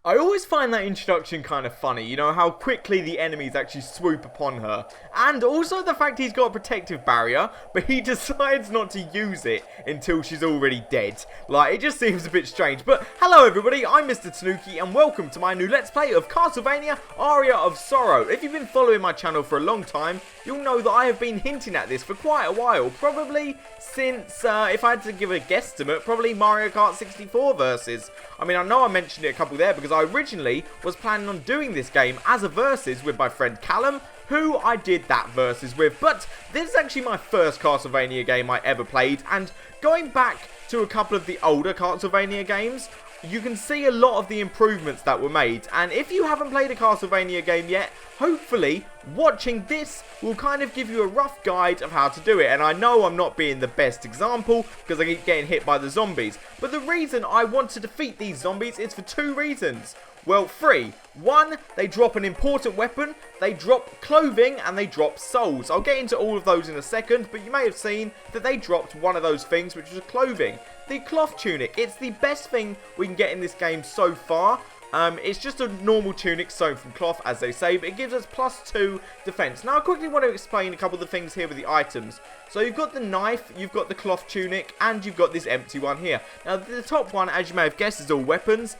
I always find that introduction kind of funny, you know, how quickly the enemies actually swoop upon her. And also the fact he's got a protective barrier, but he decides not to use it until she's already dead. Like, it just seems a bit strange. But hello everybody, I'm MisterTanooki, and welcome to my new Let's Play of CastleVania Aria of Sorrow. If you've been following my channel for a long time, you'll know that I have been hinting at this for quite a while. Probably since, if I had to give a guesstimate, probably Mario Kart 64 versus. I mean, I know I mentioned it a couple there because I originally was planning on doing this game as a versus with my friend Callum, who I did that versus with. But this is actually my first Castlevania game I ever played, and going back to a couple of the older Castlevania games, you can see a lot of the improvements that were made. And if you haven't played a Castlevania game yet, hopefully watching this will kind of give you a rough guide of how to do it. And I know I'm not being the best example because I keep getting hit by the zombies, but the reason I want to defeat these zombies is for two reasons. Well, three. One, they drop an important weapon, they drop clothing, and they drop souls. I'll get into all of those in a second, but you may have seen that they dropped one of those things, which was clothing. The cloth tunic. It's the best thing we can get in this game so far. It's just a normal tunic sewn from cloth, as they say, but it gives us +2 defense. Now, I quickly want to explain a couple of the things here with the items. So you've got the knife, you've got the cloth tunic, and you've got this empty one here. Now, the top one, as you may have guessed, is all weapons.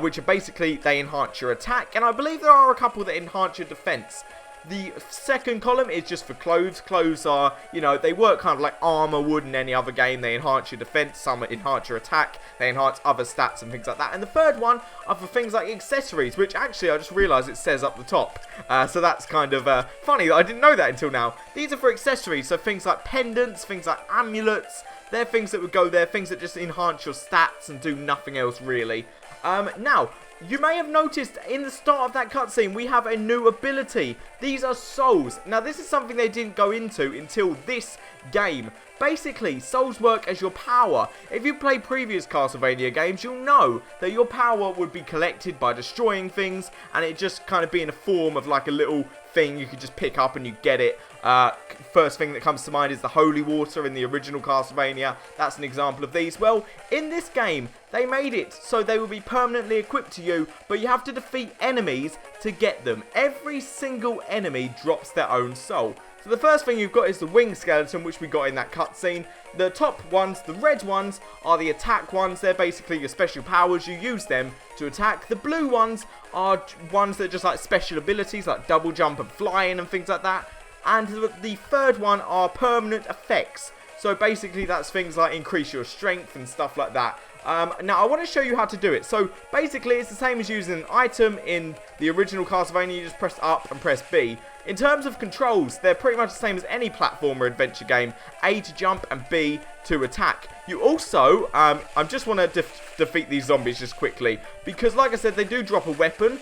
Which are basically, they enhance your attack, and I believe there are a couple that enhance your defense. The second column is just for clothes. Clothes are, you know, they work kind of like armor would in any other game. They enhance your defense, some enhance your attack, they enhance other stats and things like that. And the third one are for things like accessories, which actually I just realised it says up the top. So that's kind of funny that I didn't know that until now. These are for accessories, so things like pendants, things like amulets, they're things that would go there, things that just enhance your stats and do nothing else really. Now, you may have noticed in the start of that cutscene, we have a new ability. These are souls. Now, this is something they didn't go into until this game. Basically, souls work as your power. If you play previous Castlevania games, you'll know that your power would be collected by destroying things, and it just kind of be in a form of like a little thing you could just pick up and you get it. First thing that comes to mind is the holy water in the original Castlevania. That's an example of these. Well, in this game, they made it so they will be permanently equipped to you, but you have to defeat enemies to get them. Every single enemy drops their own soul. So the first thing you've got is the wing skeleton, which we got in that cutscene. The top ones, the red ones, are the attack ones. They're basically your special powers. You use them to attack. The blue ones are ones that are just like special abilities, like double jump and flying and things like that. And the third one are permanent effects. So basically that's things like increase your strength and stuff like that. Now I want to show you how to do it. So basically it's the same as using an item in the original Castlevania. You just press up and press B. In terms of controls, they're pretty much the same as any platformer adventure game. A to jump and B to attack. You also, I just want to defeat these zombies just quickly, because like I said, they do drop a weapon.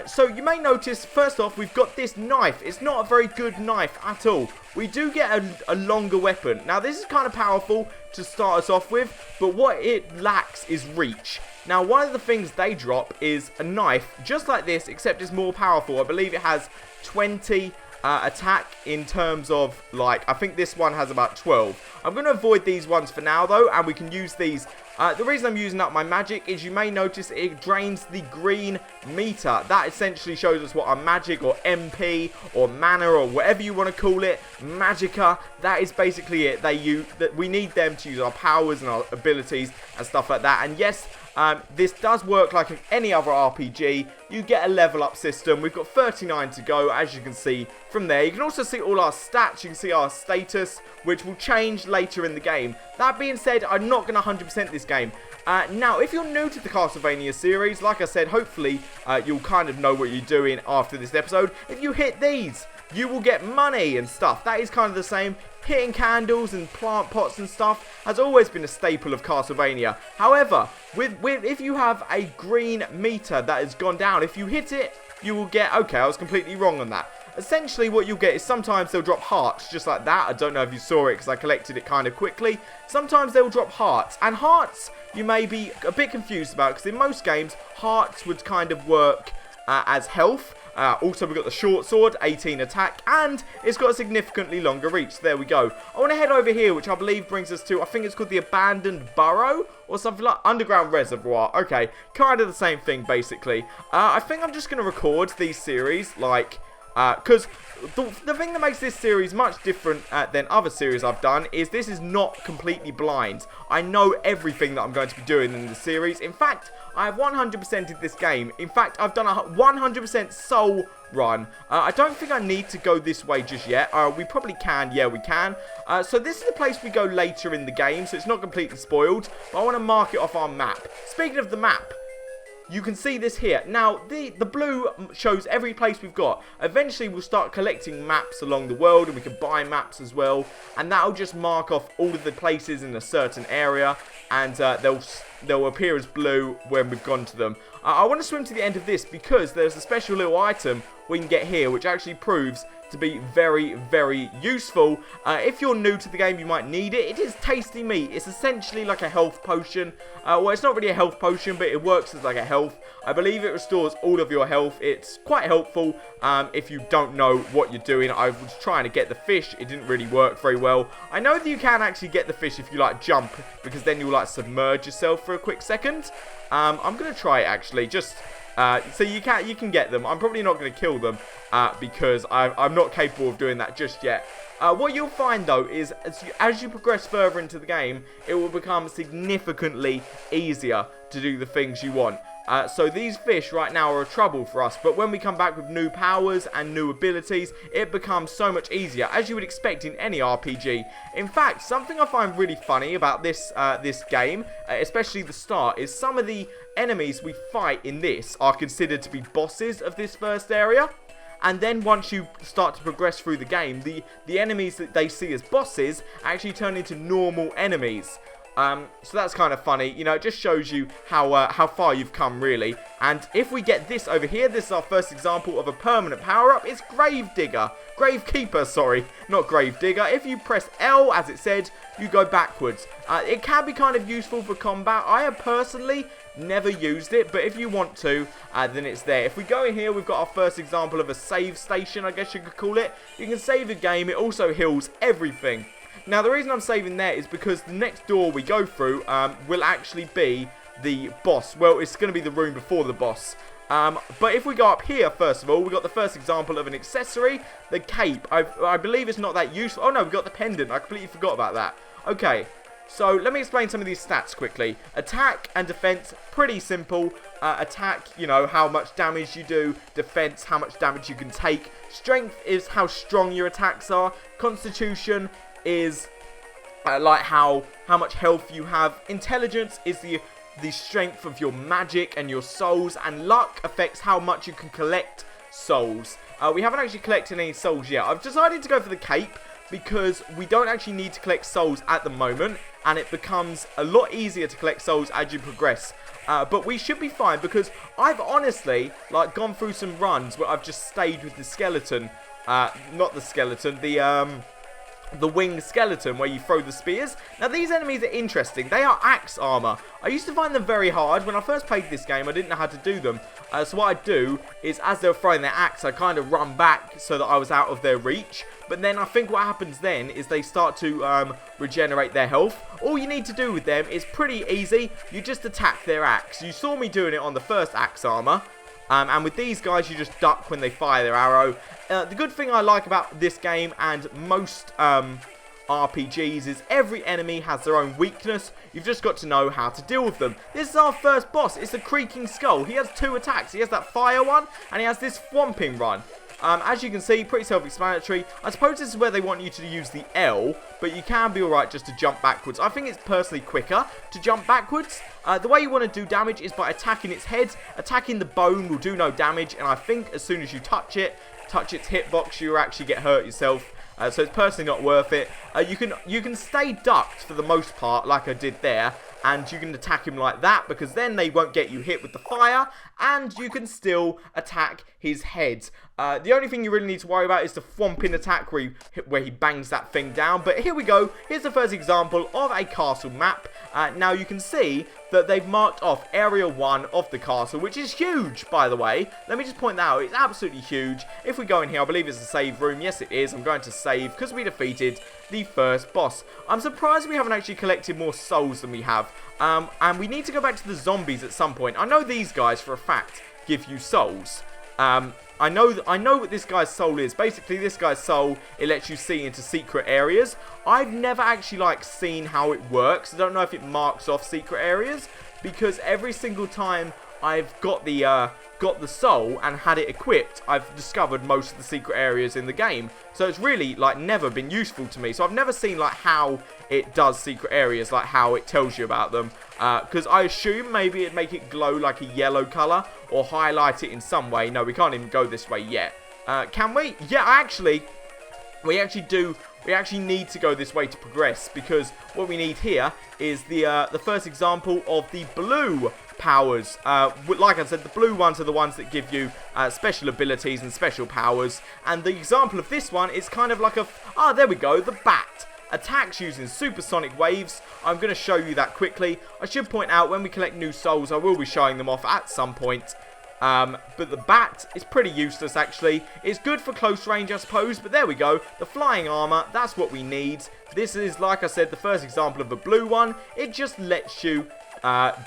So you may notice, first off, we've got this knife. It's not a very good knife at all. We do get a longer weapon. Now this is kind of powerful to start us off with, but what it lacks is reach. Now one of the things they drop is a knife, just like this, except it's more powerful. I believe it has 20 attack in terms of, like, I think this one has about 12. I'm going to avoid these ones for now though, and we can use these. The reason I'm using up my magic is you may notice it drains the green meter. That essentially shows us what our magic or MP or mana or whatever you want to call it, magicka, that is basically it. We need them to use our powers and our abilities and stuff like that. And yes, this does work like any other RPG. You get a level up system. We've got 39 to go, as you can see from there. You can also see all our stats. You can see our status, which will change later in the game. That being said, I'm not going to 100% this game. Now, if you're new to the Castlevania series, like I said, hopefully you'll kind of know what you're doing after this episode. If you hit these, you will get money and stuff. That is kind of the same. Hitting candles and plant pots and stuff has always been a staple of Castlevania. However, if you have a green meter that has gone down, if you hit it, you will get... Okay, I was completely wrong on that. Essentially, what you'll get is sometimes they'll drop hearts, just like that. I don't know if you saw it because I collected it kind of quickly. Sometimes they'll drop hearts. And hearts, you may be a bit confused about, because in most games, hearts would kind of work as health. Also, we've got the short sword, 18 attack, and it's got a significantly longer reach. So there we go. I want to head over here, which I believe brings us to, I think it's called the Abandoned Burrow, or something like Underground Reservoir. Okay, kind of the same thing, basically. I think I'm just going to record these series, like, because the thing that makes this series much different than other series I've done is this is not completely blind. I know everything that I'm going to be doing in the series. In fact, I have 100%ed this game. In fact, I've done a 100% soul run. I don't think I need to go this way just yet. We probably can. Yeah, we can. So this is the place we go later in the game, so it's not completely spoiled. But I want to mark it off our map. Speaking of the map, you can see this here. Now, the blue shows every place we've got. Eventually, we'll start collecting maps along the world, and we can buy maps as well. And that'll just mark off all of the places in a certain area, and they'll appear as blue when we've gone to them. I want to swim to the end of this because there's a special little item we can get here, which actually proves to be very, very useful. If you're new to the game, you might need it. It is tasty meat. It's essentially like a health potion. Well, it's not really a health potion, but it works as like a health. I believe it restores all of your health. It's quite helpful if you don't know what you're doing. I was trying to get the fish. It didn't really work very well. I know that you can actually get the fish if you like jump, because then you'll like submerge yourself for a quick second. I'm going to try it actually, just so you can get them. I'm probably not going to kill them because I'm not capable of doing that just yet. What you'll find though is as you progress further into the game, it will become significantly easier to do the things you want. So these fish right now are a trouble for us, but when we come back with new powers and new abilities, it becomes so much easier, as you would expect in any RPG. In fact, something I find really funny about this game, especially the start, is some of the enemies we fight in this are considered to be bosses of this first area. And then once you start to progress through the game, the enemies that they see as bosses actually turn into normal enemies. So that's kind of funny. You know, it just shows you how far you've come, really. And if we get this over here, this is our first example of a permanent power-up. It's Gravekeeper, sorry, not Gravedigger. If you press L, as it said, you go backwards. It can be kind of useful for combat. I have personally never used it, but if you want to, then it's there. If we go in here, we've got our first example of a save station, I guess you could call it. You can save the game. It also heals everything. Now, the reason I'm saving there is because the next door we go through will actually be the boss. Well, it's going to be the room before the boss. But if we go up here, first of all, we've got the first example of an accessory, the cape. I believe it's not that useful. Oh, no, we've got the pendant. I completely forgot about that. Okay, so let me explain some of these stats quickly. Attack and defense, pretty simple. Attack, you know, how much damage you do. Defense, how much damage you can take. Strength is how strong your attacks are. Constitution is like how much health you have. Intelligence is the strength of your magic and your souls, and luck affects how much you can collect souls. We haven't actually collected any souls yet. I've decided to go for the cape because we don't actually need to collect souls at the moment, and it becomes a lot easier to collect souls as you progress. But we should be fine because I've honestly like gone through some runs where I've just stayed with the skeleton, not the skeleton, the winged skeleton where you throw the spears. Now these enemies are interesting. They are axe armor. I used to find them very hard. When I first played this game, I didn't know how to do them. So what I do is as they're throwing their axe, I kind of run back so that I was out of their reach. But then I think what happens then is they start to regenerate their health. All you need to do with them is pretty easy. You just attack their axe. You saw me doing it on the first axe armor. And with these guys, you just duck when they fire their arrow. The good thing I like about this game and most RPGs is every enemy has their own weakness. You've just got to know how to deal with them. This is our first boss. It's the Creaking Skull. He has two attacks. He has that fire one, and he has this Thwomping run. As you can see, pretty self-explanatory. I suppose this is where they want you to use the L, but you can be alright just to jump backwards. I think it's personally quicker to jump backwards. The way you want to do damage is by attacking its head. Attacking the bone will do no damage, and I think as soon as you touch its hitbox, you'll actually get hurt yourself. So it's personally not worth it. You can stay ducked for the most part, like I did there, and you can attack him like that, because then they won't get you hit with the fire, and you can still attack his head. The only thing you really need to worry about is the Thwomping attack where he bangs that thing down. But here we go. Here's the first example of a castle map. Now you can see that they've marked off Area 1 of the castle, which is huge, by the way. Let me just point that out. It's absolutely huge. If we go in here, I believe it's a save room. Yes, it is. I'm going to save because we defeated the first boss. I'm surprised we haven't actually collected more souls than we have. And we need to go back to the zombies at some point. I know these guys, for a fact, give you souls. I know what this guy's soul is. Basically, this guy's soul, it lets you see into secret areas. I've never actually, like, seen how it works. I don't know if it marks off secret areas, because every single time I've got the soul and had it equipped, I've discovered most of the secret areas in the game. So it's really, like, never been useful to me. So I've never seen, like, how it does secret areas, like how it tells you about them. Because I assume maybe it'd make it glow like a yellow colour or highlight it in some way. No, we can't even go this way yet. Can we? Yeah, we actually need to go this way to progress, because what we need here is the first example of the blue powers. Like I said, the blue ones are the ones that give you special abilities and special powers, and the example of this one is kind of like there we go, the bat. Attacks using supersonic waves. I'm going to show you that quickly. I should point out, when we collect new souls, I will be showing them off at some point. But the bat is pretty useless, actually. It's good for close range, I suppose, but there we go. The flying armor, that's what we need. This is, like I said, the first example of the blue one. It just lets you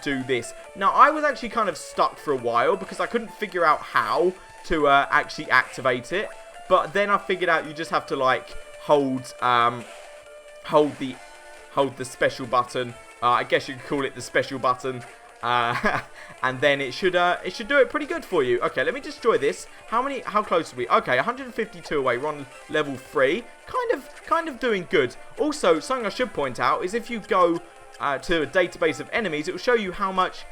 do this. Now, I was actually kind of stuck for a while because I couldn't figure out how to actually activate it. But then I figured out you just have to, like, hold the special button. I guess you could call it the special button. And then it should do it pretty good for you. Okay, let me destroy this. How close are we? Okay, 152 away. We're on level 3. Kind of doing good. Also, something I should point out is if you go to a database of enemies, it will show you how much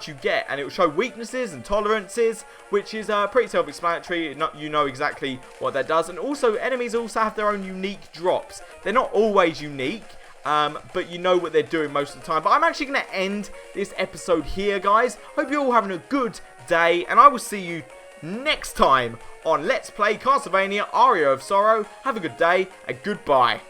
you get, and it will show weaknesses and tolerances, which is pretty self-explanatory. You know exactly what that does. And also, enemies also have their own unique drops. They're not always unique, but you know what they're doing most of the time. But I'm actually going to end this episode here, guys. Hope you're all having a good day, and I will see you next time on Let's Play CastleVania Aria of Sorrow. Have a good day, and goodbye.